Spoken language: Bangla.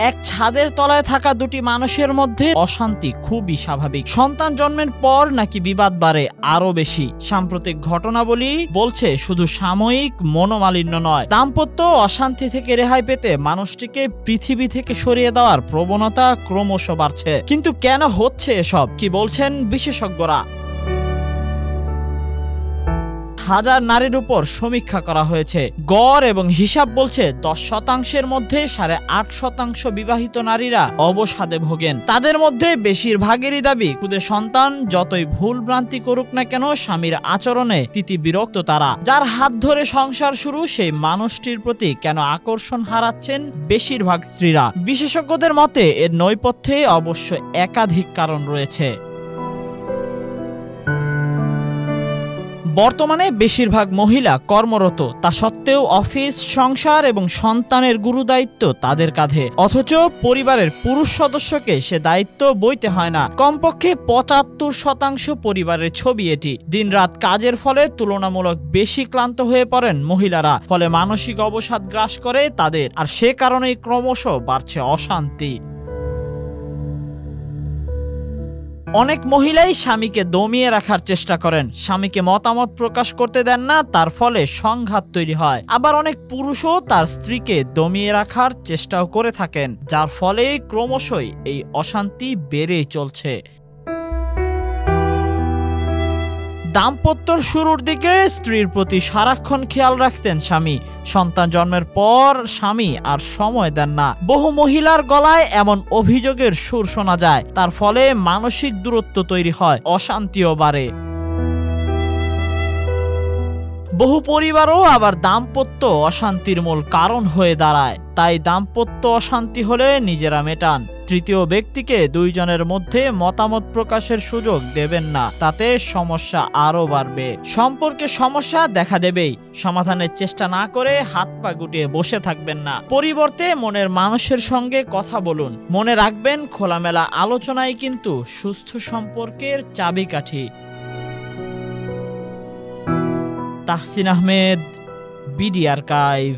এক ছাদের তলায় থাকা দুটি মানুষের মধ্যে অশান্তি খুবই স্বাভাবিক। সন্তান জন্মের পর নাকি বিবাদ বাড়ে আরো বেশি। সাম্প্রতিক ঘটনাবলী বলছে শুধু সাময়িক মনোমালিন্য নয়, দাম্পত্য অশান্তি থেকে রেহাই পেতে মানুষটিকে পৃথিবী থেকে সরিয়ে দেওয়ার প্রবণতা ক্রমশ বাড়ছে। কিন্তু কেন হচ্ছে এসব, কি বলছেন বিশেষজ্ঞরা? হাজার নারীর উপর সমীক্ষা করা হয়েছে। গড় এবং হিসাব বলছে 10% মধ্যে 8.5% বিবাহিত নারীরা অবসাদে ভোগেন। তাদের মধ্যে বেশিরভাগেরই দাবি খুদে সন্তান যতই ভুল ভ্রান্তি করুক না কেন স্বামীর আচরণে তিতি বিরক্ত তারা। যার হাত ধরে সংসার শুরু সেই মানুষটির প্রতি কেন আকর্ষণ হারাচ্ছেন বেশিরভাগ স্ত্রীরা? বিশেষজ্ঞদের মতে এর নৈপথ্যে অবশ্য একাধিক কারণ রয়েছে। বর্তমানে বেশিরভাগ মহিলা কর্মরত, তা সত্ত্বেও অফিস, সংসার এবং সন্তানের গুরুদায়িত্ব তাদের কাঁধে। অথচ পরিবারের পুরুষ সদস্যকে সে দায়িত্ব বইতে হয় না। কমপক্ষে 75% পরিবারের ছবি এটি। দিনরাত কাজের ফলে তুলনামূলক বেশি ক্লান্ত হয়ে পড়েন মহিলারা, ফলে মানসিক অবসাদ গ্রাস করে তাদের, আর সে কারণেই ক্রমশ বাড়ছে অশান্তি। অনেক মহিলাই স্বামীকে দমিয়ে রাখার চেষ্টা করেন, স্বামীকে মতামত প্রকাশ করতে দেন না, তার ফলে সংঘাত তৈরি হয়। আবার অনেক পুরুষও তার স্ত্রীকে দমিয়ে রাখার চেষ্টাও করে থাকেন, যার ফলে ক্রমশই এই অশান্তি বেড়েই চলছে। দাম্পত্যর শুরুর দিকে স্ত্রীর প্রতি সারাক্ষণ খেয়াল রাখতেন স্বামী। সন্তান জন্মের পর স্বামী আর সময় দেন না। বহু মহিলার গলায় এমন অভিযোগের সুর শোনা যায়। তার ফলে মানসিক দূরত্ব তৈরি হয়, অশান্তিও বাড়ে। বহু পরিবারও আবার দাম্পত্য অশান্তির মূল কারণ হয়ে দাঁড়ায়। তাই দাম্পত্য অশান্তি হলে নিজেরা মেটান, তৃতীয় ব্যক্তিকে দুইজনের মধ্যে মতামত প্রকাশের সুযোগ দেবেন না, তাতে সমস্যা আরো বাড়বে। সম্পর্কে সমস্যা দেখা দেবেই, সমাধানের চেষ্টা না করে হাত পা গুটিয়ে বসে থাকবেন না। পরিবর্তে মনের মানুষের সঙ্গে কথা বলুন। মনে রাখবেন, খোলামেলা আলোচনাই কিন্তু সুস্থ সম্পর্কের চাবিকাঠি। Tahsin Ahmed, BD archive.